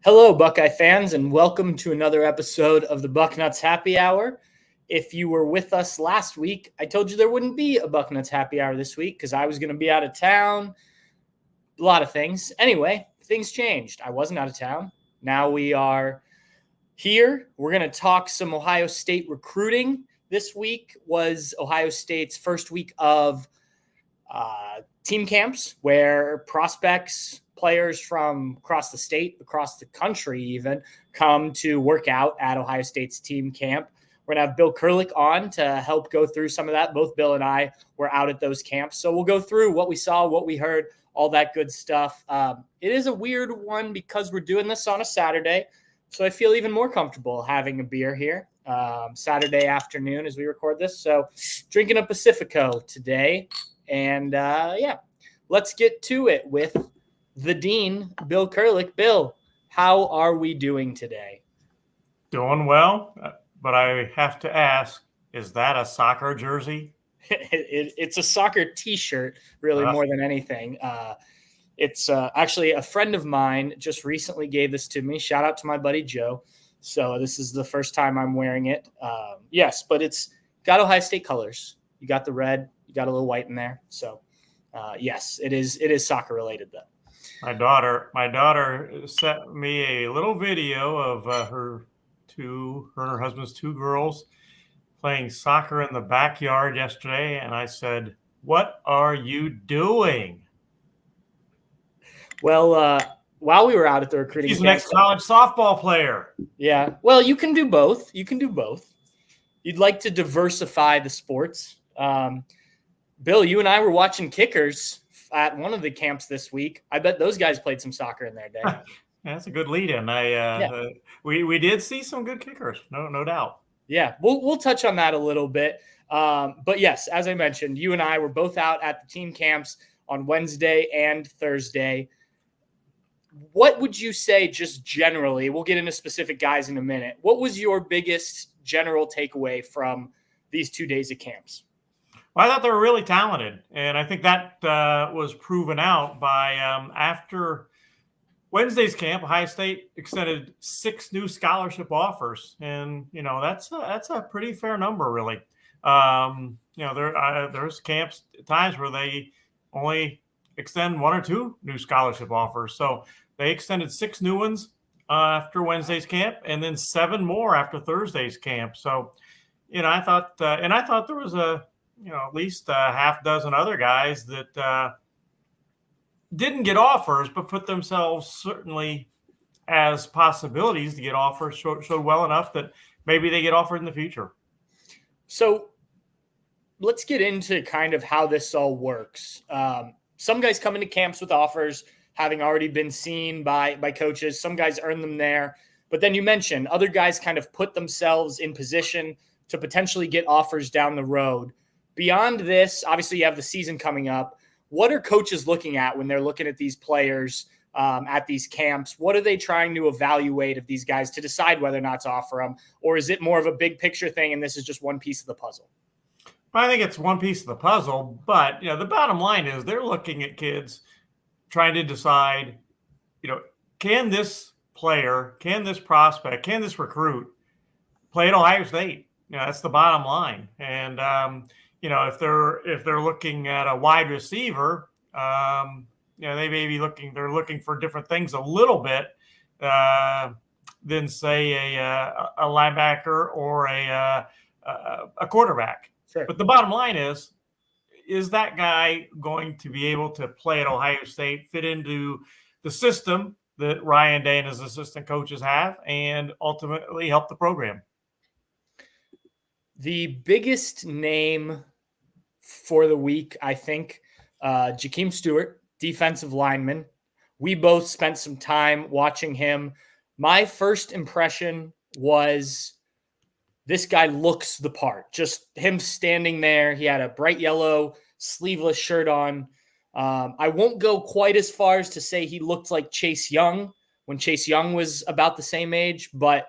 Hello, Buckeye fans, and welcome to another episode of the Bucknuts Happy Hour. If you were with us last week, I told you there wouldn't be a Bucknuts Happy Hour this week because I was going to be out of town. A lot of things. Anyway, things changed. I wasn't out of town. Now we are here. We're going to talk some Ohio State recruiting. This week was Ohio State's first week of team camps where prospects, players from across the state, across the country even, come to work out at Ohio State's team camp. We're going to have Bill Kurelic on to help go through some of that. Both Bill and I were out at those camps. So we'll go through what we saw, what we heard, all that good stuff. It is a weird one because we're doing this on a Saturday. So I feel even more comfortable having a beer here Saturday afternoon as we record this. So drinking a Pacifico today. And let's get to it with the Dean, Bill Kurelic. Bill, how are we doing today? Doing well, but I have to ask, is that a soccer jersey? It's a soccer T-shirt, really, more than anything. It's actually a friend of mine just recently gave this to me. Shout out to my buddy Joe. So this is the first time I'm wearing it. Yes, but it's got Ohio State colors. You got the red, you got a little white in there. So yes, it is soccer related though. My daughter sent me a little video of her and her husband's two girls playing soccer in the backyard yesterday, and I said, "What are you doing?" Well, while we were out at the recruiting, he's an ex-college softball player. Yeah, well, you can do both. You'd like to diversify the sports. Bill, you and I were watching kickers at one of the camps this week. I bet those guys played some soccer in their day. That's a good lead-in. We did see some good kickers, no doubt. Yeah, we'll touch on that a little bit. But yes, as I mentioned, you and I were both out at the team camps on Wednesday and Thursday. What would you say just generally? We'll get into specific guys in a minute. What was your biggest general takeaway from these 2 days of camps? Well, I thought they were really talented, and I think that was proven out by after Wednesday's camp, Ohio State extended 6 new scholarship offers, and that's a pretty fair number, really. There's camps at times where they only extend 1 or 2 new scholarship offers, so they extended 6 new ones after Wednesday's camp, and then 7 more after Thursday's camp. So, I thought there was at least a half dozen other guys that didn't get offers, but put themselves certainly as possibilities to get offers, showed well enough that maybe they get offered in the future. So let's get into kind of how this all works. Some guys come into camps with offers, having already been seen by coaches. Some guys earn them there. But then you mentioned other guys kind of put themselves in position to potentially get offers down the road. Beyond this, obviously you have the season coming up. What are coaches looking at when they're looking at these players at these camps? What are they trying to evaluate of these guys to decide whether or not to offer them? Or is it more of a big picture thing and this is just one piece of the puzzle? I think it's one piece of the puzzle, but the bottom line is they're looking at kids trying to decide, can this player, can this prospect, can this recruit play at Ohio State? That's the bottom line. And if they're looking at a wide receiver, they may be looking for different things a little bit than say a linebacker or a quarterback. Sure. But the bottom line is that guy going to be able to play at Ohio State, fit into the system that Ryan Day and his assistant coaches have, and ultimately help the program? The biggest name for the week, I think, Jace Stewart, defensive lineman. We both spent some time watching him. My first impression was this guy looks the part. Just him standing there. He had a bright yellow sleeveless shirt on. I won't go quite as far as to say he looked like Chase Young when Chase Young was about the same age, but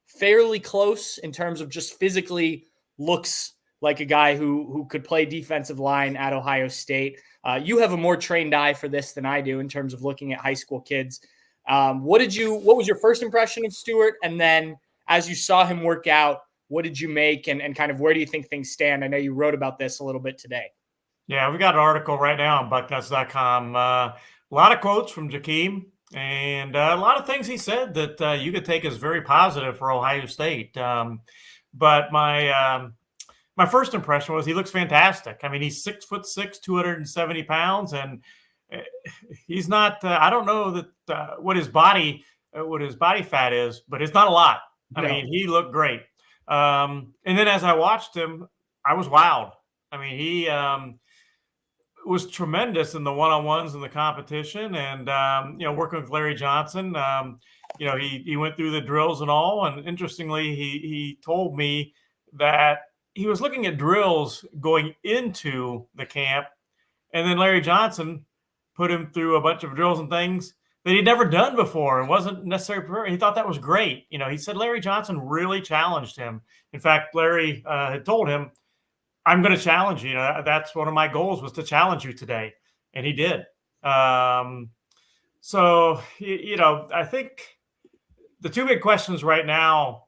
fairly close in terms of just physically looks like a guy who could play defensive line at Ohio State. You have a more trained eye for this than I do in terms of looking at high school kids. What was your first impression of Stewart? And then as you saw him work out, what did you make and kind of where do you think things stand? I know you wrote about this a little bit today. Yeah, we got an article right now on bucknuts.com. A lot of quotes from Jakeem and a lot of things he said that you could take as very positive for Ohio State. But my first impression was he looks fantastic. I mean, he's 6'6", 270 pounds, and he's not. I don't know that what his body fat is, but it's not a lot. I mean, he looked great. And then as I watched him, I was wowed. I mean, he was tremendous in the one-on-ones in the competition, and working with Larry Johnson. He went through the drills and all. And interestingly, he told me that he was looking at drills going into the camp, and then Larry Johnson put him through a bunch of drills and things that he'd never done before and wasn't necessarily prepared. He thought that was great. He said Larry Johnson really challenged him. In fact, Larry had told him, I'm going to challenge you. That's one of my goals, was to challenge you today. And he did. So, I think the two big questions right now,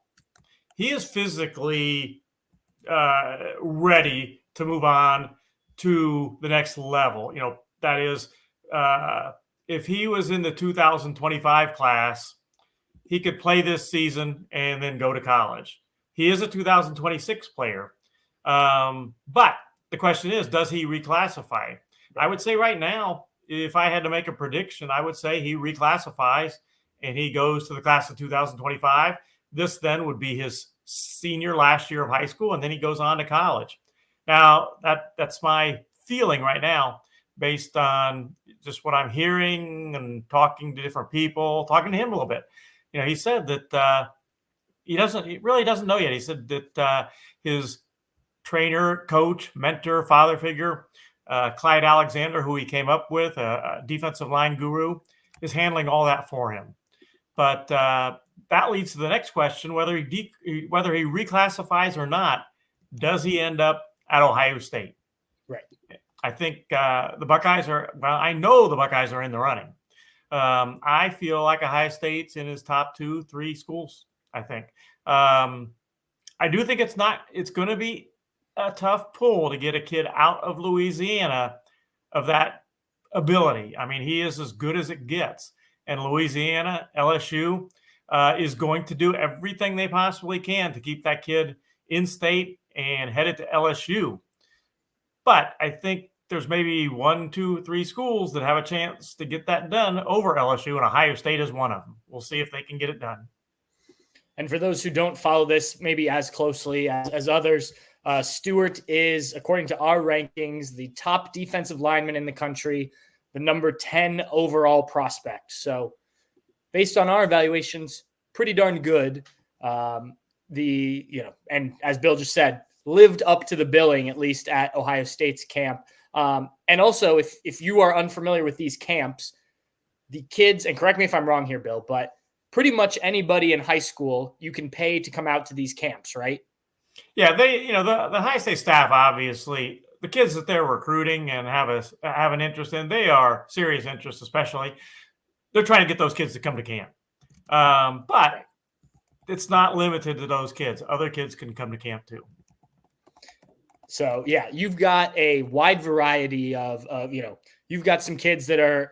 he is physically ready to move on to the next level. That is, if he was in the 2025 class, he could play this season and then go to college. He is a 2026 player. But the question is, does he reclassify? I would say right now, if I had to make a prediction, I would say he reclassifies and he goes to the class of 2025. This then would be his senior last year of high school, and then he goes on to college. Now, that's my feeling right now, based on just what I'm hearing and talking to different people, talking to him a little bit. He said that he really doesn't know yet. He said that his trainer, coach, mentor, father figure, Clyde Alexander, who he came up with, a defensive line guru, is handling all that for him. But that leads to the next question: whether he reclassifies or not, does he end up at Ohio State? Right. I think the Buckeyes are. Well, I know the Buckeyes are in the running. I feel like Ohio State's in his top 2-3 schools. I think. I do think it's going to be a tough pull to get a kid out of Louisiana of that ability. I mean, he is as good as it gets. And Louisiana, LSU, is going to do everything they possibly can to keep that kid in state and headed to LSU. But I think there's maybe 1, 2, 3 schools that have a chance to get that done over LSU, and Ohio State is one of them. We'll see if they can get it done. And for those who don't follow this maybe as closely as others, Stewart is, according to our rankings, the top defensive lineman in the country, the number 10 overall prospect. So based on our evaluations, pretty darn good. And as Bill just said, lived up to the billing, at least at Ohio State's camp. And also, if you are unfamiliar with these camps, the kids, and correct me if I'm wrong here, Bill, but pretty much anybody in high school you can pay to come out to these camps, right? Yeah, the Ohio State staff, obviously, the kids that they're recruiting and have an interest in, they are serious interest, especially. They're trying to get those kids to come to camp. But it's not limited to those kids. Other kids can come to camp too. So, yeah, you've got a wide variety of you've got some kids that are,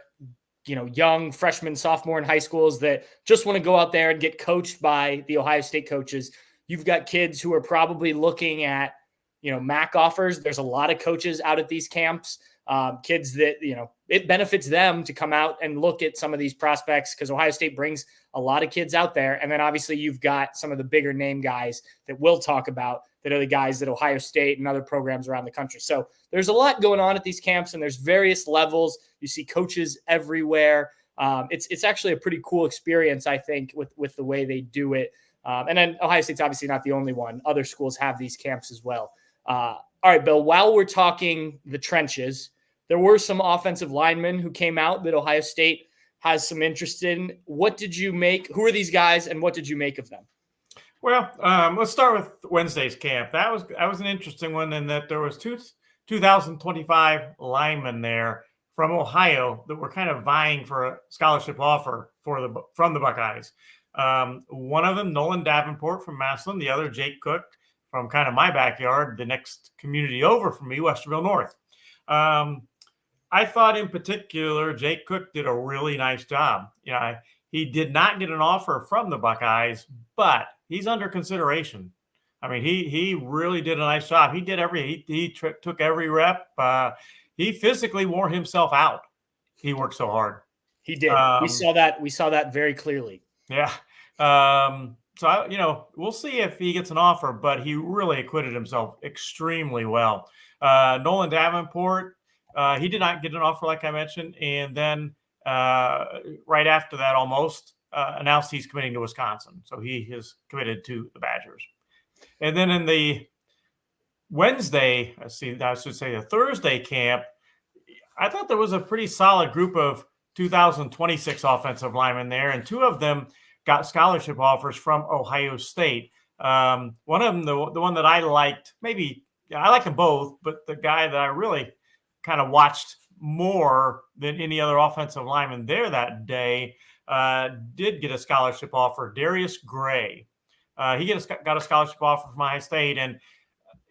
young freshmen, sophomore in high schools that just want to go out there and get coached by the Ohio State coaches. You've got kids who are probably looking at, MAC offers. There's a lot of coaches out at these camps, kids that, it benefits them to come out and look at some of these prospects because Ohio State brings a lot of kids out there. And then obviously you've got some of the bigger name guys that we'll talk about that are the guys that Ohio State and other programs around the country. So there's a lot going on at these camps, and there's various levels. You see coaches everywhere. It's actually a pretty cool experience, I think, with the way they do it. And then Ohio State's obviously not the only one. Other schools have these camps as well. All right, Bill, while we're talking the trenches, there were some offensive linemen who came out that Ohio State has some interest in. What did you make? Who are these guys, and what did you make of them? Well, let's start with Wednesday's camp. That was an interesting one in that there was 2025 linemen there from Ohio that were kind of vying for a scholarship offer from the Buckeyes. One of them, Nolan Davenport from Massillon, the other, Jake Cook from kind of my backyard, the next community over from me, Westerville North. I thought in particular, Jake Cook did a really nice job. He did not get an offer from the Buckeyes, but he's under consideration. I mean, he really did a nice job. He did he took every rep. He physically wore himself out. He worked so hard. He did. We saw that very clearly. Yeah. So we'll see if he gets an offer, but he really acquitted himself extremely well. Nolan Davenport, he did not get an offer, like I mentioned, and then right after that, almost announced he's committing to Wisconsin. So he is committed to the Badgers. And then in the the Thursday camp, I thought there was a pretty solid group of 2026 offensive linemen there, and two of them got scholarship offers from Ohio State. One of them, the one that I liked, I liked them both, but the guy that I really kind of watched more than any other offensive lineman there that day did get a scholarship offer, Darius Gray. He got a scholarship offer from Ohio State, and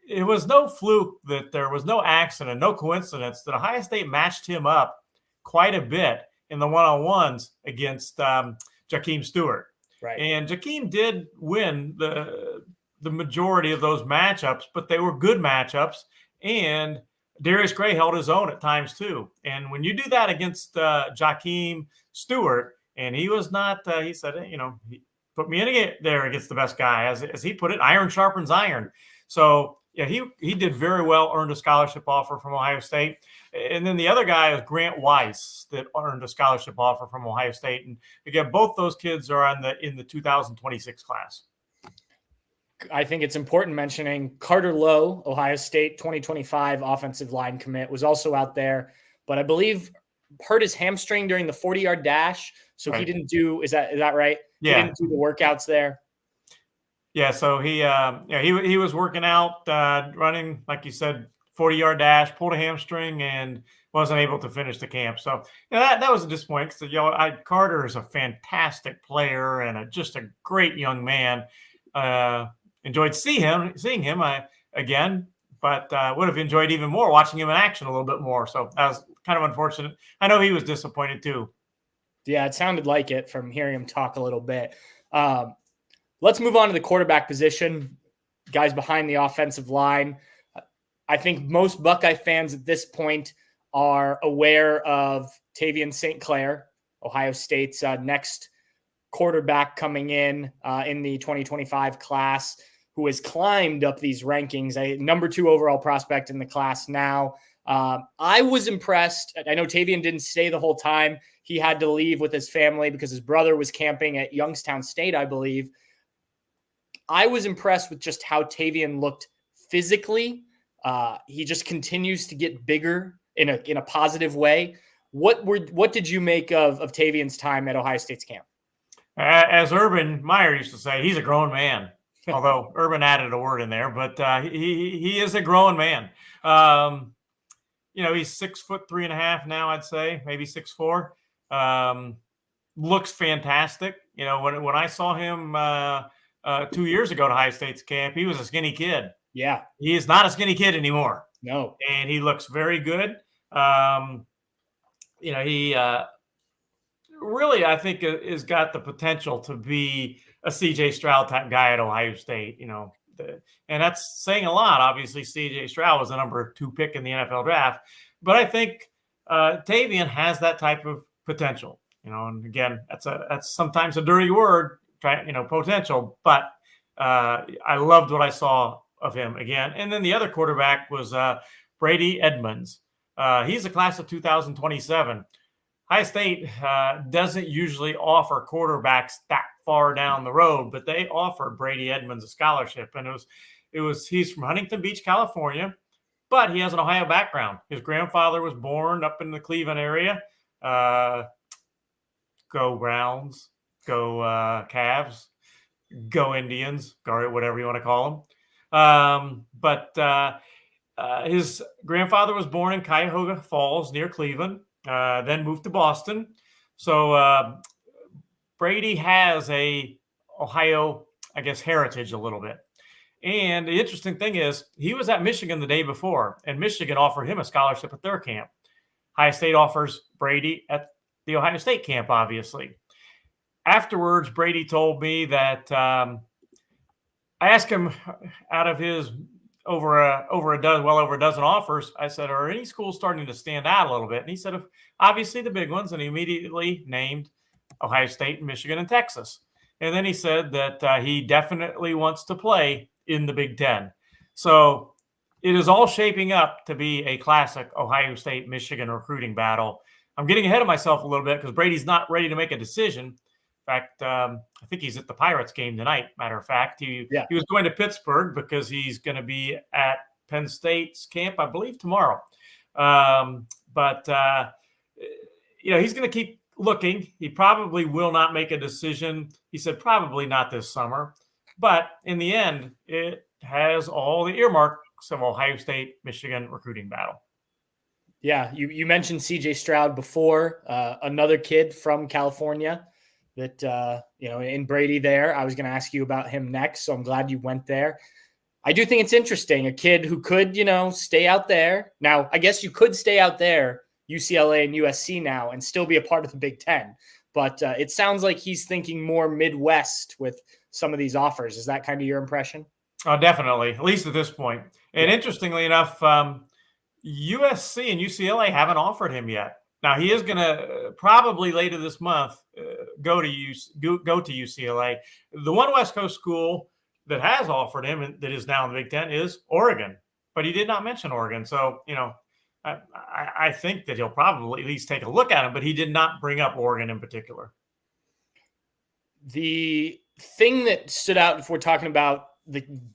it was no fluke that there was no accident, no coincidence that Ohio State matched him up quite a bit in the one-on-ones against Jace Stewart. Right. And Jakeem did win the majority of those matchups, but they were good matchups, and Darius Gray held his own at times too. And when you do that against Jakeem Stewart, and he was not, he said, he put me in there against the best guy, as he put it, iron sharpens iron. So yeah, he did very well, earned a scholarship offer from Ohio State. And then the other guy is Grant Weiss that earned a scholarship offer from Ohio State. And again, both those kids are in the 2026 class. I think it's important mentioning Carter Lowe, Ohio State 2025 offensive line commit, was also out there, but I believe hurt his hamstring during the 40-yard dash. So right. He didn't do, is that right? Yeah. He didn't do the workouts there. Yeah. So he was working out, running, like you said, 40-yard dash, pulled a hamstring, and wasn't able to finish the camp. So that was a disappointment. Because Carter is a fantastic player and just a great young man. Enjoyed seeing him again, but would have enjoyed even more watching him in action a little bit more. So that was kind of unfortunate. I know he was disappointed too. Yeah, it sounded like it from hearing him talk a little bit. Let's move on to the quarterback position, guys behind the offensive line. I think most Buckeye fans at this point are aware of Tavian St. Clair, Ohio State's next quarterback coming in the 2025 class, who has climbed up these rankings, a number 2 overall prospect in the class now. I was impressed. I know Tavian didn't stay the whole time. He had to leave with his family because his brother was camping at Youngstown State, I believe. I was impressed with just how Tavian looked physically. He just continues to get bigger in a positive way. What did you make of Tavian's time at Ohio State's camp? As Urban Meyer used to say, he's a grown man. Although Urban added a word in there, but he is a grown man. He's 6'3.5" now, I'd say, maybe 6'4". Looks fantastic. When I saw him 2 years ago at Ohio State's camp, he was a skinny kid. Yeah, he is not a skinny kid anymore. No, and he looks very good. He really, I think, has got the potential to be a C.J. Stroud type guy at Ohio State. And that's saying a lot. Obviously, C.J. Stroud was the number 2 pick in the NFL draft, but I think Tavian has that type of potential. And again, that's sometimes a dirty word, potential. But I loved what I saw of him again. And then the other quarterback was Brady Edmonds. He's a class of 2027. Ohio State doesn't usually offer quarterbacks that far down the road, but they offered Brady Edmonds a scholarship, and he's from Huntington Beach, California, but he has an Ohio background. His grandfather was born up in the Cleveland area. Go Browns, go Cavs, go Indians, go whatever you want to call them. But his grandfather was born in Cuyahoga Falls near Cleveland. then moved to Boston. So Brady has a Ohio, I guess, heritage a little bit. And the interesting thing is he was at Michigan the day before, and Michigan offered him a scholarship at their camp. Ohio State offers Brady at the Ohio State camp, obviously. Afterwards, Brady told me that I asked him out of his over a dozen offers, I said, are any schools starting to stand out a little bit? And he said, obviously the big ones, and he immediately named Ohio State, Michigan, and Texas. And then he said that he definitely wants to play in the Big Ten. So it is all shaping up to be a classic Ohio State, Michigan recruiting battle. I'm getting ahead of myself a little bit because Brady's not ready to make a decision. In fact, I think he's at the Pirates game tonight, matter of fact. He was going to Pittsburgh because he's going to be at Penn State's camp, I believe, tomorrow. But he's going to keep looking. He probably will not make a decision. He said probably not this summer. But in the end, it has all the earmarks of Ohio State, Michigan recruiting battle. Yeah, you mentioned C.J. Stroud before, another kid from California that, in Brady there. I was going to ask you about him next, so I'm glad you went there. I do think it's interesting, a kid who could, stay out there. Now, I guess you could stay out there, UCLA and USC now, and still be a part of the Big Ten. But it sounds like he's thinking more Midwest with some of these offers. Is that kind of your impression? Oh, definitely, at least at this point. And interestingly enough, USC and UCLA haven't offered him yet. Now, he is going to probably later this month go to UCLA. The one West Coast school that has offered him and that is now in the Big Ten is Oregon, but he did not mention Oregon. So, I think that he'll probably at least take a look at him, but he did not bring up Oregon in particular. The thing that stood out if we're talking about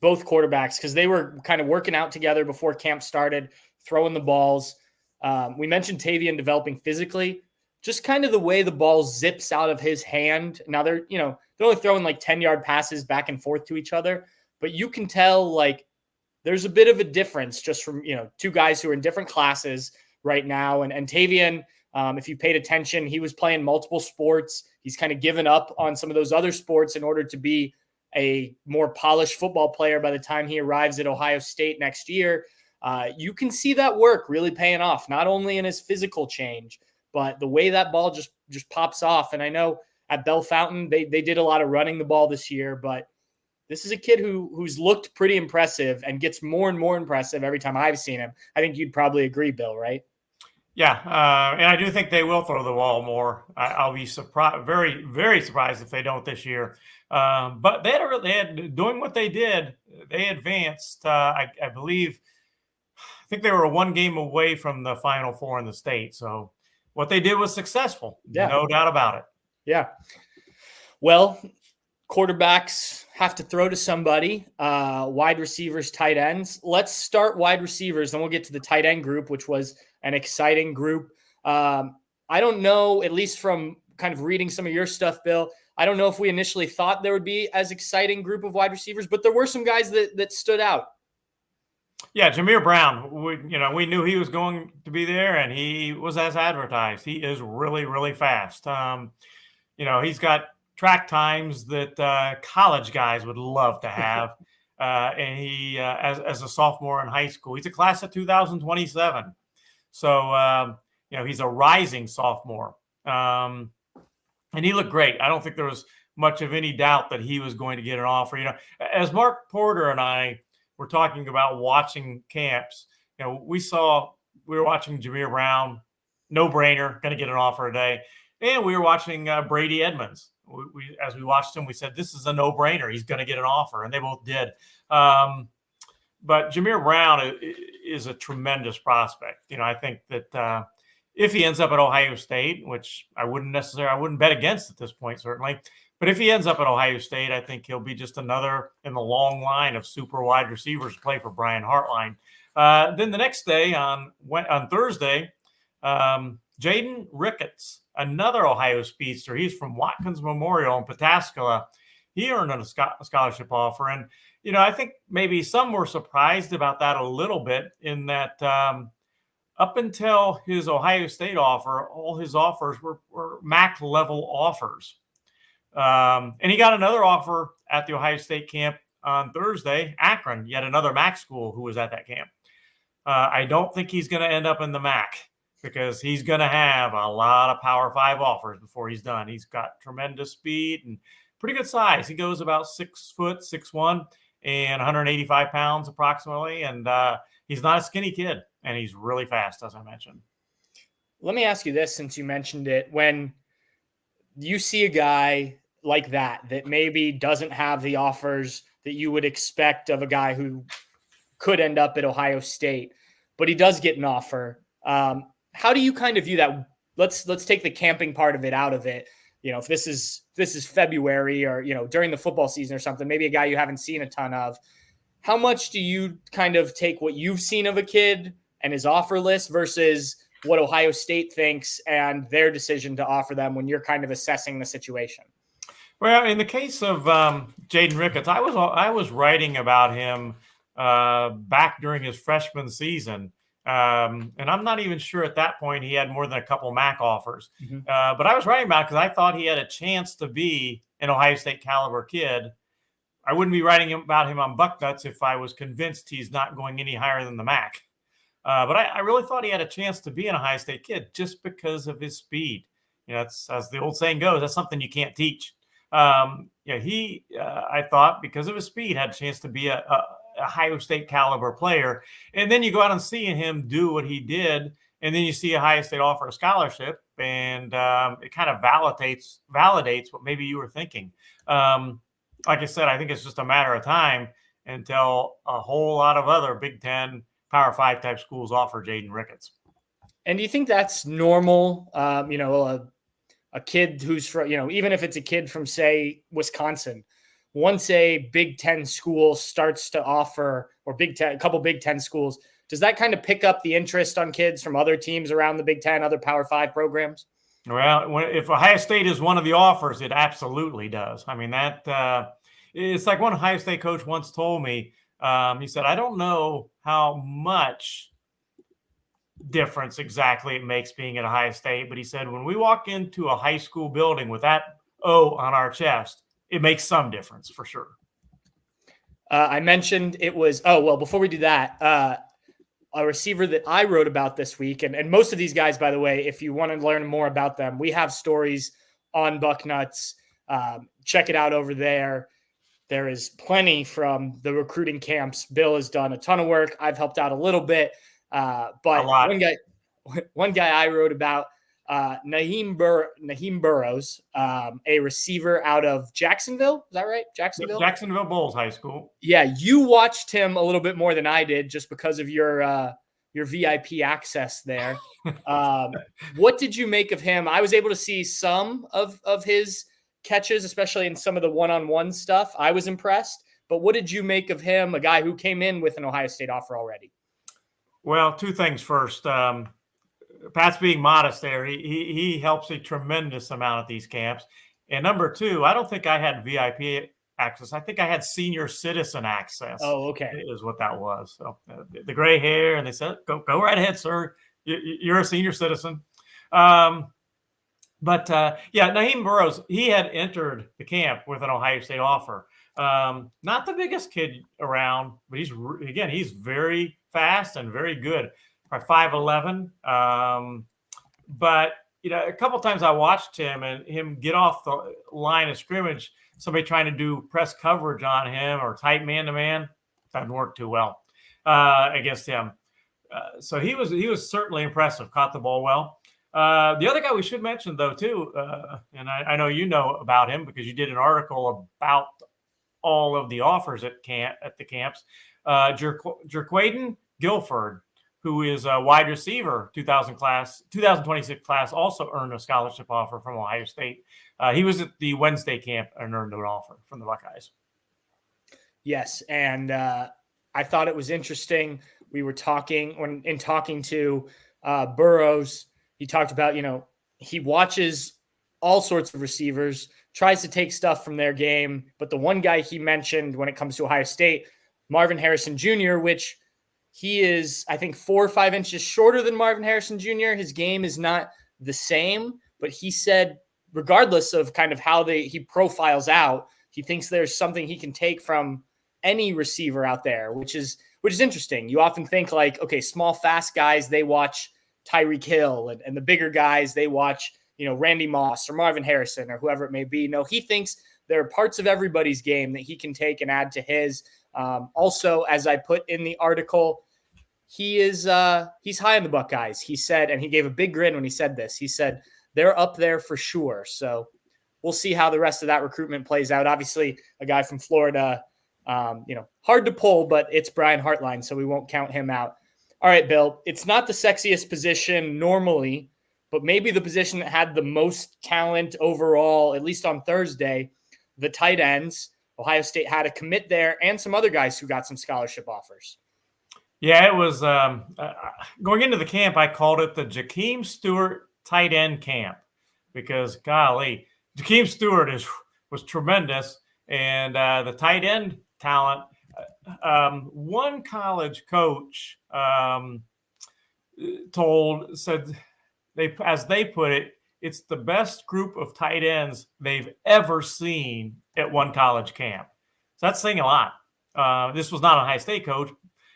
both quarterbacks, because they were kind of working out together before camp started, throwing the balls. We mentioned Tavian developing physically, just kind of the way the ball zips out of his hand. Now they're only throwing like 10-yard passes back and forth to each other, but you can tell like there's a bit of a difference just from, two guys who are in different classes right now. And Tavian, if you paid attention, he was playing multiple sports. He's kind of given up on some of those other sports in order to be a more polished football player by the time he arrives at Ohio State next year. You can see that work really paying off, not only in his physical change, but the way that ball just pops off. And I know at Bell Fountain, they did a lot of running the ball this year, but this is a kid who's looked pretty impressive and gets more and more impressive every time I've seen him. I think you'd probably agree, Bill, right? Yeah, and I do think they will throw the ball more. I'll be surprised, very, very surprised if they don't this year. But they had doing what they did. They advanced. I believe. I think they were one game away from the Final Four in the state. So what they did was successful. Yeah. No doubt about it. Yeah. Well, quarterbacks have to throw to somebody. Wide receivers, tight ends. Let's start wide receivers, then we'll get to the tight end group, which was an exciting group. I don't know, at least from kind of reading some of your stuff, Bill, I don't know if we initially thought there would be as exciting group of wide receivers, but there were some guys that stood out. Yeah, Jameer Brown, we knew he was going to be there, and he was as advertised. He is really, really fast. He's got track times that college guys would love to have. And he, as a sophomore in high school, he's a class of 2027. So, he's a rising sophomore. And he looked great. I don't think there was much of any doubt that he was going to get an offer. As Mark Porter and I were talking about watching camps, we were watching Jameer Brown, no brainer, going to get an offer today. And we were watching Brady Edmonds. As we watched him, we said, this is a no brainer. He's going to get an offer. And they both did. But Jameer Brown is a tremendous prospect. I think that if he ends up at Ohio State, which I wouldn't bet against at this point, certainly. But if he ends up at Ohio State, I think he'll be just another in the long line of super wide receivers to play for Brian Hartline. Then the next day on Thursday, Jaden Ricketts, another Ohio speedster. He's from Watkins Memorial in Pataskala. He earned a scholarship offer. And, I think maybe some were surprised about that a little bit in that up until his Ohio State offer, all his offers were MAC level offers. And he got another offer at the Ohio State camp on Thursday, Akron, yet another MAC school who was at that camp. I don't think he's going to end up in the MAC because he's going to have a lot of Power 5 offers before he's done. He's got tremendous speed and pretty good size. He goes about 6 foot, 6'1", and 185 pounds approximately. And he's not a skinny kid, and he's really fast, as I mentioned. Let me ask you this, since you mentioned it. When you see a guy like that maybe doesn't have the offers that you would expect of a guy who could end up at Ohio State, but he does get an offer. How do you kind of view that? Let's take the camping part of it out of it. If this is February or, during the football season or something, maybe a guy you haven't seen a ton of, how much do you kind of take what you've seen of a kid and his offer list versus what Ohio State thinks and their decision to offer them when you're kind of assessing the situation? Well, in the case of Jaden Ricketts, I was writing about him back during his freshman season. And I'm not even sure at that point he had more than a couple MAC offers. Mm-hmm. But I was writing about it because I thought he had a chance to be an Ohio State caliber kid. I wouldn't be writing about him on Bucknuts if I was convinced he's not going any higher than the MAC. But I really thought he had a chance to be an Ohio State kid just because of his speed. That's, as the old saying goes, that's something you can't teach. I thought because of his speed had a chance to be a Ohio State caliber player. And then you go out and see him do what he did. And then you see Ohio State offer a scholarship, and it kind of validates what maybe you were thinking. Like I said, I think it's just a matter of time until a whole lot of other Big Ten Power 5 type schools offer Jaden Ricketts. And do you think that's normal? A kid who's from, even if it's a kid from, say, Wisconsin, once a Big Ten school starts to offer, or a couple Big Ten schools, does that kind of pick up the interest on kids from other teams around the Big Ten, other Power 5 programs? Well, if Ohio State is one of the offers, it absolutely does. I mean, that it's like one Ohio State coach once told me, he said, I don't know how much difference exactly it makes being at Ohio State, but he said, when we walk into a high school building with that O on our chest, it makes some difference for sure. I mentioned it was, before we do that, a receiver that I wrote about this week, and most of these guys, by the way, if you want to learn more about them, we have stories on Bucknuts. Check it out over there. There is plenty from the recruiting camps. Bill has done a ton of work. I've helped out a little bit. But one guy I wrote about, Naheem Burrows, a receiver out of Jacksonville. Is that right? Jacksonville Bulls High School. Yeah. You watched him a little bit more than I did just because of your VIP access there. What did you make of him? I was able to see some of his catches, especially in some of the one-on-one stuff. I was impressed, but what did you make of him? A guy who came in with an Ohio State offer already. Well, two things first. Pat's being modest there. He helps a tremendous amount at these camps. And number two, I don't think I had VIP access. I think I had senior citizen access. Oh, okay. Is what that was. So the gray hair, and they said, go right ahead, sir. You're a senior citizen. Naheem Burrows, he had entered the camp with an Ohio State offer. Not the biggest kid around, but he's very fast and very good. Probably 5'11". But a couple times I watched him get off the line of scrimmage, somebody trying to do press coverage on him or tight man-to-man, doesn't work too well against him. So he was certainly impressive, caught the ball well. The other guy we should mention, though, too, and I know you know about him because you did an article about all of the offers at the camps. Jerquaden Guilford, who is a wide receiver, 2026 class, also earned a scholarship offer from Ohio State. He was at the Wednesday camp and earned an offer from the Buckeyes. Yes, and I thought it was interesting. We were talking to Burrows. He talked about, he watches all sorts of receivers, tries to take stuff from their game. But the one guy he mentioned when it comes to Ohio State, Marvin Harrison Jr., which He is, I think, 4 or 5 inches shorter than Marvin Harrison Jr. His game is not the same, but he said, regardless of kind of how he profiles out, he thinks there's something he can take from any receiver out there, which is interesting. You often think like, okay, small, fast guys, they watch Tyreek Hill, and the bigger guys, they watch, Randy Moss or Marvin Harrison or whoever it may be. No, he thinks there are parts of everybody's game that he can take and add to his. Also, as I put in the article, he's high on the Buckeyes. He said, and he gave a big grin when he said this, he said, they're up there for sure. So we'll see how the rest of that recruitment plays out. Obviously, a guy from Florida, hard to pull, but it's Brian Hartline, so we won't count him out. All right, Bill, it's not the sexiest position normally, but maybe the position that had the most talent overall, at least on Thursday, the tight ends. Ohio State had a commit there and some other guys who got some scholarship offers. Yeah, it was going into the camp, I called it the Jace Stewart tight end camp because, golly, Jace Stewart was tremendous. And the tight end talent, one college coach said, as they put it, it's the best group of tight ends they've ever seen at one college camp. So that's saying a lot. This was not a Ohio State coach.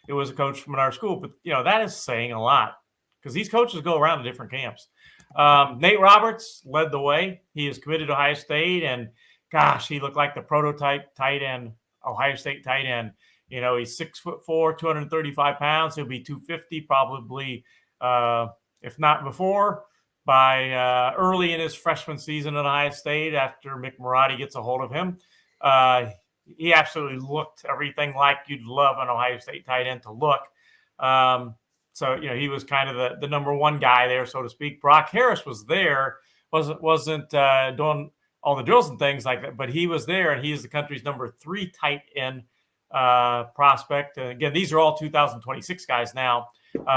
It was a coach from our school. But, that is saying a lot because these coaches go around to different camps. Nate Roberts led the way. He is committed to Ohio State. And, gosh, he looked like the prototype tight end, Ohio State tight end. He's 6'4", 235 pounds. He'll be 250 probably, if not before, by early in his freshman season at Ohio State after Mick Marotti gets a hold of him. He absolutely looked everything like you'd love an Ohio State tight end to look. So he was kind of the number one guy there, so to speak. Brock Harris was there, wasn't doing all the drills and things like that, but he was there, and he is the country's number 3 tight end prospect. And again, these are all 2026 guys now.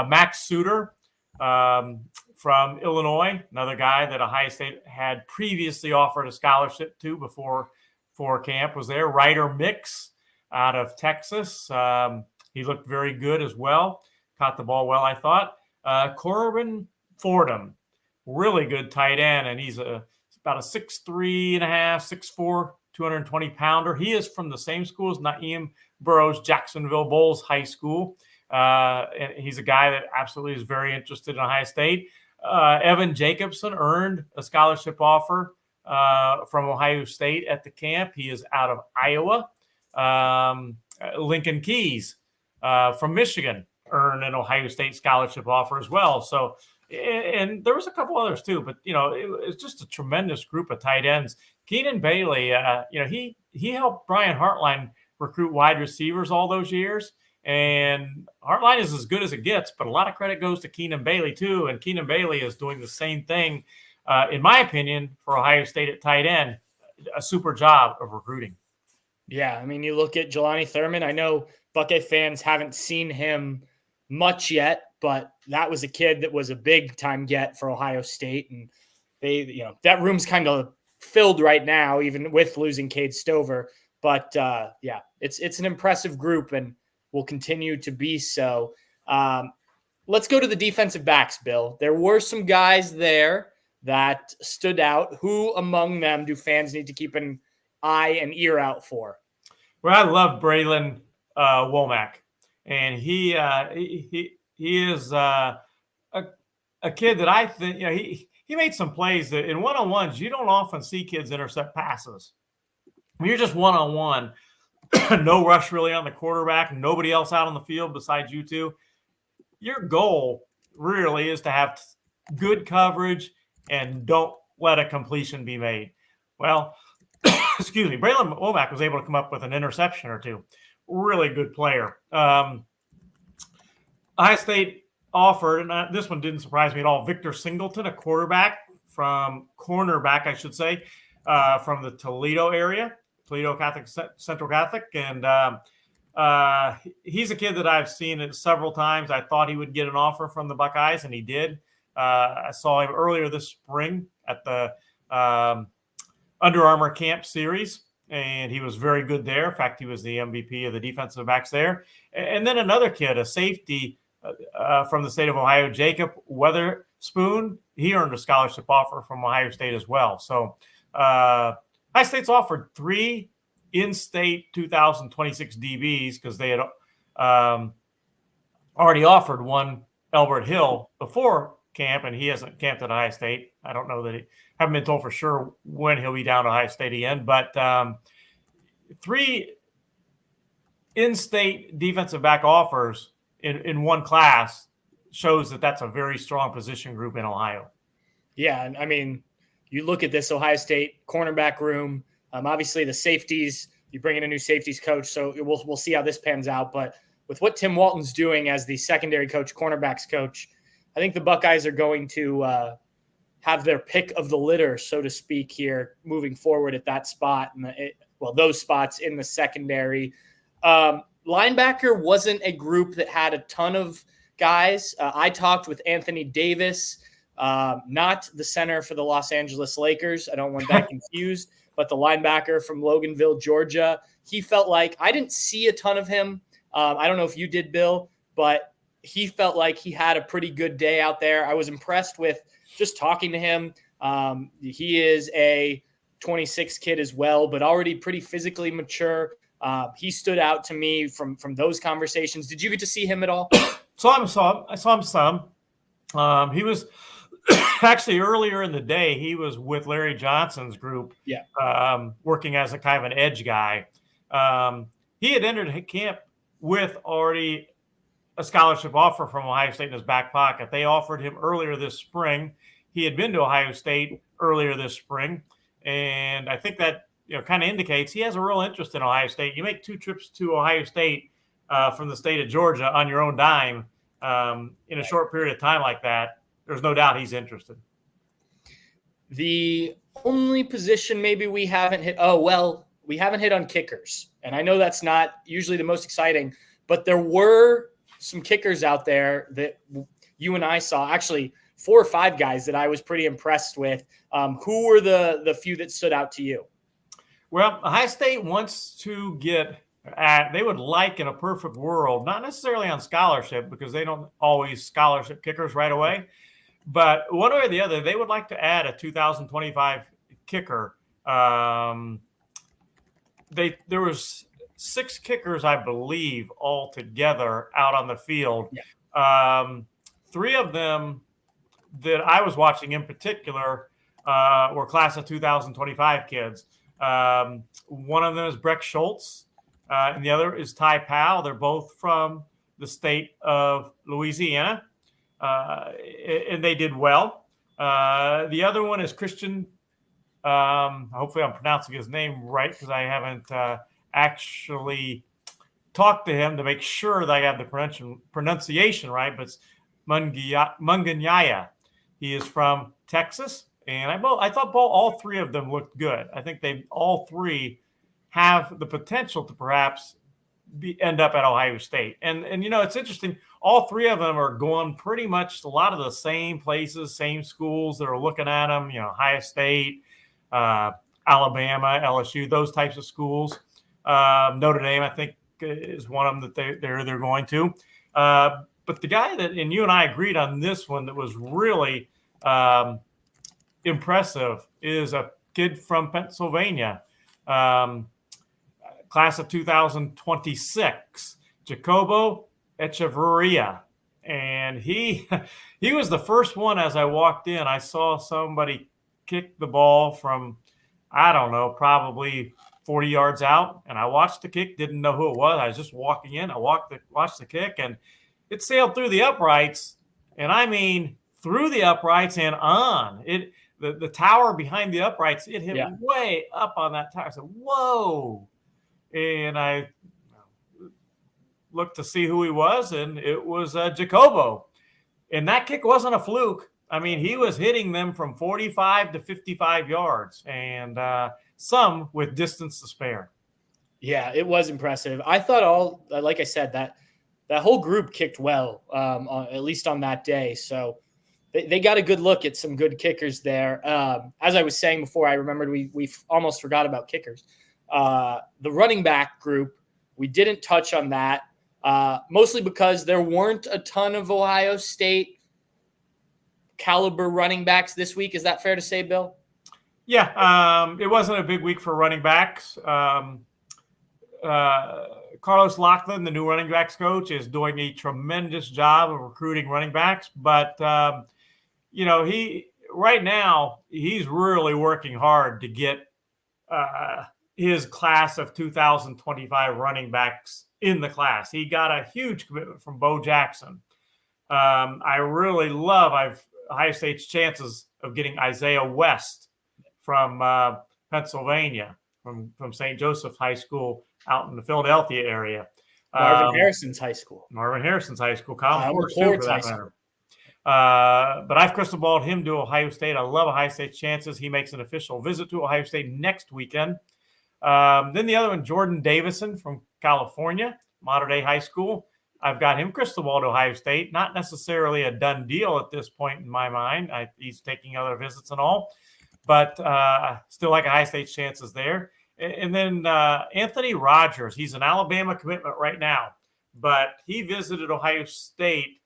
Max Suter from Illinois, another guy that Ohio State had previously offered a scholarship to before camp, was there. Ryder Mix out of Texas. He looked very good as well. Caught the ball well, I thought. Corbin Fordham, really good tight end, and he's about a 6'3 and a half, 6'4", 220-pounder. He is from the same school as Naeem Burrows, Jacksonville Bulls High School. And he's a guy that absolutely is very interested in Ohio State. Evan Jacobson earned a scholarship offer from Ohio State at the camp. He is out of Iowa. Lincoln Keys from Michigan earned an Ohio State scholarship offer as well. So, and there was a couple others too, but it's just a tremendous group of tight ends. Keenan Bailey, he helped Brian Hartline recruit wide receivers all those years. And Hartline is as good as it gets, but a lot of credit goes to Keenan Bailey too. And Keenan Bailey is doing the same thing, in my opinion, for Ohio State at tight end, a super job of recruiting. Yeah, I mean, you look at Jelani Thurman. I know Buckeye fans haven't seen him much yet, but that was a kid that was a big time get for Ohio State. And they, that room's kind of filled right now, even with losing Cade Stover. But yeah, it's an impressive group and will continue to be so. Let's go to the defensive backs, Bill. There were some guys there that stood out. Who among them do fans need to keep an eye and ear out for? Well, I love Braylon Womack, and he is a kid that I think he made some plays that in one-on-ones you don't often see kids intercept passes. When you're just one-on-one, no rush really on the quarterback, nobody else out on the field besides you two. Your goal really is to have good coverage and don't let a completion be made. Well, excuse me, Braylon Womack was able to come up with an interception or two. Really good player. Ohio State offered, and this one didn't surprise me at all, Victor Singleton, a cornerback, I should say, from the Toledo area. Toledo Catholic, Central Catholic, and he's a kid that I've seen it several times. I thought he would get an offer from the Buckeyes, and he did. I saw him earlier this spring at the Under Armour Camp Series, and he was very good there. In fact, he was the MVP of the defensive backs there. And then another kid, a safety from the state of Ohio, Jacob Weatherspoon, he earned a scholarship offer from Ohio State as well. So Ohio State's offered 3 in-state 2026 DBs because they had already offered one, Elbert Hill, before camp, and he hasn't camped at Ohio State. I don't know that he haven't been told for sure when he'll be down to Ohio State again, but 3 in-state defensive back offers in one class shows that that's a very strong position group in Ohio. Yeah, and I mean, you look at this Ohio State cornerback room. Obviously, the safeties, you bring in a new safeties coach, so we'll see how this pans out. But with what Tim Walton's doing as the secondary coach, cornerbacks coach, I think the Buckeyes are going to have their pick of the litter, so to speak, here moving forward at that spot. Those spots in the secondary. Linebacker wasn't a group that had a ton of guys. I talked with Anthony Davis, not the center for the Los Angeles Lakers. I don't want that confused, but the linebacker from Loganville, Georgia. He felt like I didn't see a ton of him. I don't know if you did, Bill, but he felt like he had a pretty good day out there. I was impressed with just talking to him. He is a 26 kid as well, but already pretty physically mature. He stood out to me from those conversations. Did you get to see him at all? I saw him some. He was actually earlier in the day. He was with Larry Johnson's group, working as a kind of an edge guy. He had entered camp with already a scholarship offer from Ohio State in his back pocket. They offered him earlier this spring. He had been to Ohio State earlier this spring, and I think that kind of indicates he has a real interest in Ohio State. You make 2 trips to Ohio State from the state of Georgia on your own dime in a short period of time like that. There's no doubt he's interested. The only position maybe we haven't hit. We haven't hit on kickers, and I know that's not usually the most exciting, but there were some kickers out there that you and I saw. Actually, 4 or 5 guys that I was pretty impressed with. Who were the few that stood out to you? Well, Ohio State wants to get they would like in a perfect world, not necessarily on scholarship because they don't always scholarship kickers right away, but one way or the other, they would like to add a 2025 kicker. There was 6 kickers, I believe, all together out on the field. Yeah. 3 of them that I was watching in particular were class of 2025 kids. One of them is Breck Schultz, and the other is Ty Powell. They're both from the state of Louisiana, and they did well. The other one is Christian. Hopefully I'm pronouncing his name right because I haven't actually talked to him to make sure that I have the pronunciation right, but it's Munganyaya. He is from Texas. And I thought all 3 of them looked good. I think all 3 have the potential to perhaps end up at Ohio State. And it's interesting. All 3 of them are going pretty much a lot of the same places, same schools that are looking at them. Ohio State, Alabama, LSU, those types of schools. Notre Dame, I think, is one of them that they're going to. But the guy and you and I agreed on this one that was really impressive is a kid from Pennsylvania, class of 2026, Jacobo Echeverria. And he was the first one as I walked in. I saw somebody kick the ball from, I don't know, probably 40 yards out. And I watched the kick, didn't know who it was. I was just walking in. I watched the kick, and it sailed through the uprights. And I mean, through the uprights and on. The tower behind the uprights, it hit way up on that tower. I said, whoa. And I looked to see who he was, and it was Jacobo. And that kick wasn't a fluke. I mean, he was hitting them from 45 to 55 yards, and some with distance to spare. Yeah, it was impressive. I thought like I said, that whole group kicked well, at least on that day. So they got a good look at some good kickers there. As I was saying before, I remembered we almost forgot about kickers. The running back group, we didn't touch on that, mostly because there weren't a ton of Ohio State caliber running backs this week. Is that fair to say, Bill? Yeah, it wasn't a big week for running backs. Carlos Lachlan, the new running backs coach, is doing a tremendous job of recruiting running backs. But, right now, he's really working hard to get his class of 2025 running backs in the class. He got a huge commitment from Bo Jackson. I really love Ohio State's chances of getting Isaiah West from Pennsylvania, from St. Joseph's High School out in the Philadelphia area. Marvin Harrison's high school. Colin Ford's too, for that matter. But I've crystal balled him to Ohio State. I love Ohio State's chances. He makes an official visit to Ohio State next weekend. Then the other one, Jordan Davison from California, Mater Dei High School. I've got him crystal ball to Ohio State. Not necessarily a done deal at this point in my mind. He's taking other visits and all, but still like Ohio State's chances there. And then Anthony Rogers. He's an Alabama commitment right now, but he visited Ohio State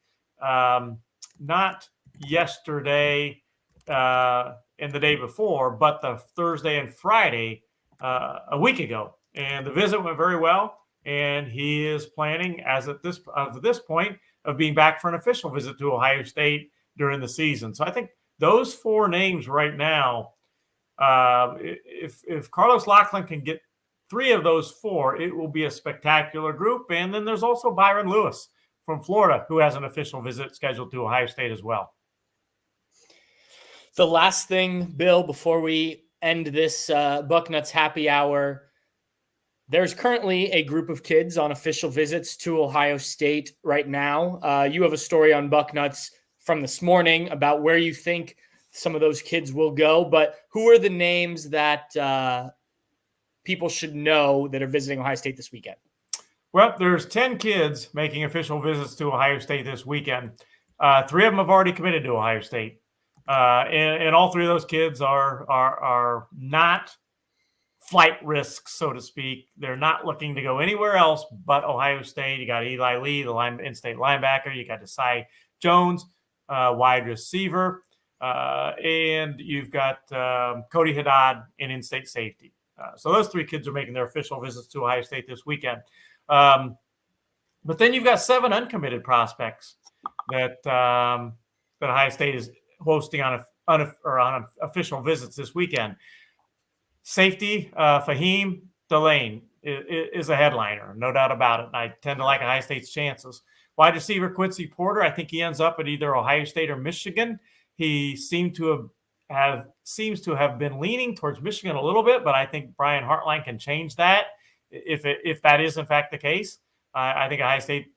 not yesterday and the day before, but the Thursday and Friday a week ago. And the visit went very well. And he is planning, as of this point, of being back for an official visit to Ohio State during the season. So I think those four names right now, if Carlos Lachlan can get three of those four, it will be a spectacular group. And then there's also Byron Lewis from Florida, who has an official visit scheduled to Ohio State as well. The last thing, Bill, before we end this Bucknuts Happy Hour, there's currently a group of kids on official visits to Ohio State right now. You have a story on Bucknuts from this morning about where you think some of those kids will go, but who are the names that people should know that are visiting Ohio State this weekend? Well, there's 10 kids making official visits to Ohio State this weekend. 3 of them have already committed to Ohio State. And all 3 of those kids are not flight risks, so to speak. They're not looking to go anywhere else but Ohio State. You got Eli Lee, the in-state linebacker. You got Desai Jones, wide receiver. And you've got Cody Haddad, an in-state safety. So those 3 kids are making their official visits to Ohio State this weekend. But then you've got 7 uncommitted prospects that Ohio State is hosting on official visits this weekend. Safety, Fahim Delane is a headliner, no doubt about it. I tend to like Ohio State's chances. Wide receiver Quincy Porter, I think he ends up at either Ohio State or Michigan. He seems to have been leaning towards Michigan a little bit, but I think Brian Hartline can change that if that is in fact the case. I think Ohio State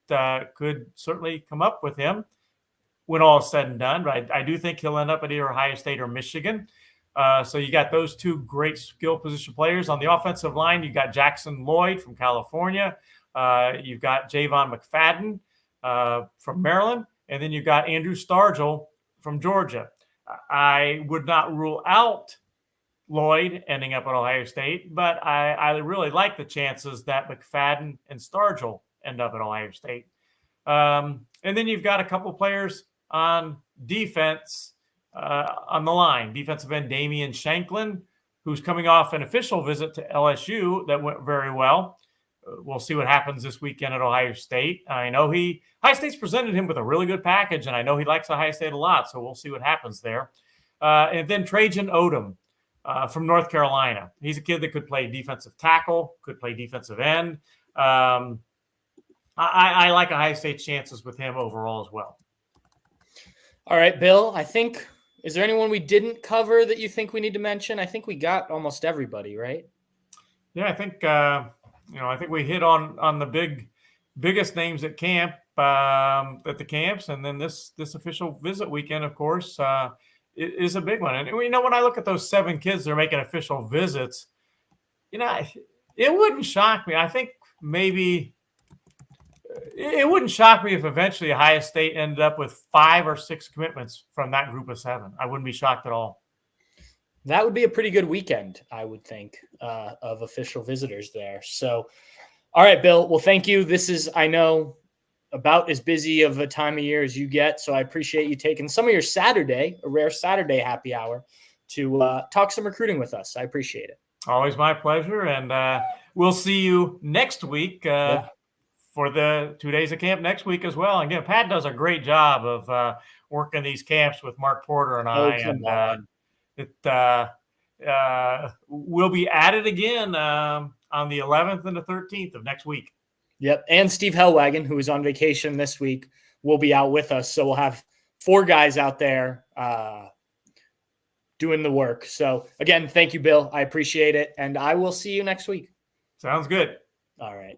could certainly come up with him when all is said and done. But I do think he'll end up at either Ohio State or Michigan. So you got those 2 great skill position players. On the offensive line, you got Jackson Lloyd from California. You've got Javon McFadden from Maryland. And then you've got Andrew Stargell from Georgia. I would not rule out Lloyd ending up at Ohio State, but I really like the chances that McFadden and Stargell end up at Ohio State. And then you've got a couple players on defense on the line. Defensive end Damian Shanklin, who's coming off an official visit to LSU that went very well. We'll see what happens this weekend at Ohio State. I know Ohio State's presented him with a really good package, and I know he likes Ohio State a lot, so we'll see what happens there. And then Trajan Odom from North Carolina. He's a kid that could play defensive tackle, could play defensive end. I like Ohio State's chances with him overall as well. All right, Bill, is there anyone we didn't cover that you think we need to mention? I think we got almost everybody, right? Yeah, I think I think we hit on the biggest names at camp, at the camps, and then this official visit weekend, of course, is a big one. And when I look at those 7 kids that are making official visits, it wouldn't shock me. I think maybe it wouldn't shock me if eventually Ohio State ended up with 5 or 6 commitments from that group of 7. I wouldn't be shocked at all. That would be a pretty good weekend, I would think, of official visitors there. So, all right, Bill. Well, thank you. This is, I know, about as busy of a time of year as you get. So I appreciate you taking some of your Saturday, a rare Saturday happy hour, to talk some recruiting with us. I appreciate it. Always my pleasure. And we'll see you next week for the 2 days of camp next week as well. And again, Pat does a great job of working these camps with Mark Porter and I. We'll be at it again on the 11th and the 13th of next week. Yep. And Steve Hellwagon, who is on vacation this week, will be out with us. So we'll have 4 guys out there doing the work. So again, thank you, Bill. I appreciate it. And I will see you next week. Sounds good. All right.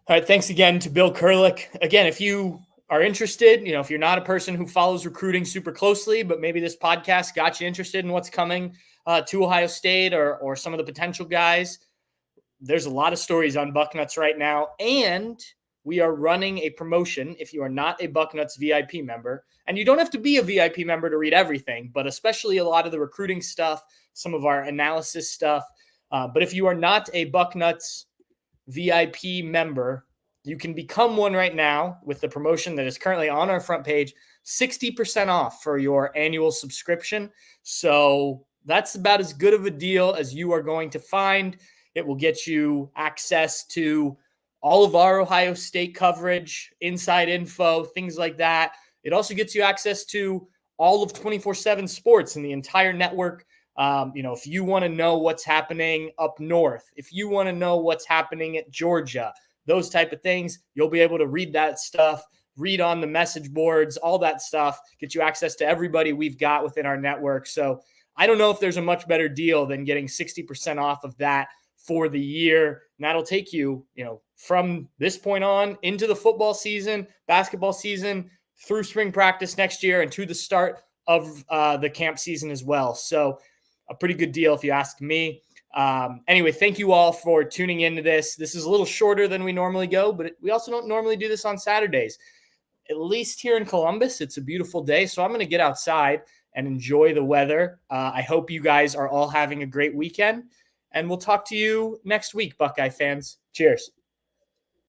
All right. Thanks again to Bill Kurelic. Again, if you are interested, if you're not a person who follows recruiting super closely, but maybe this podcast got you interested in what's coming to Ohio State or some of the potential guys, there's a lot of stories on Bucknuts right now. And we are running a promotion if you are not a Bucknuts VIP member. And you don't have to be a VIP member to read everything, but especially a lot of the recruiting stuff, some of our analysis stuff. But if you are not a Bucknuts VIP member, you can become one right now with the promotion that is currently on our front page, 60% off for your annual subscription. So that's about as good of a deal as you are going to find. It will get you access to all of our Ohio State coverage, inside info, things like that. It also gets you access to all of 24/7 sports in the entire network. If you want to know what's happening up north, if you want to know what's happening at Georgia, those type of things, you'll be able to read that stuff, read on the message boards, all that stuff, get you access to everybody we've got within our network. So I don't know if there's a much better deal than getting 60% off of that for the year. And that'll take you, from this point on into the football season, basketball season, through spring practice next year, and to the start of the camp season as well. So a pretty good deal if you ask me. Anyway, thank you all for tuning into this. This is a little shorter than we normally go, but we also don't normally do this on Saturdays. At least here in Columbus, it's a beautiful day. So I'm going to get outside and enjoy the weather. I hope you guys are all having a great weekend. And we'll talk to you next week, Buckeye fans. Cheers.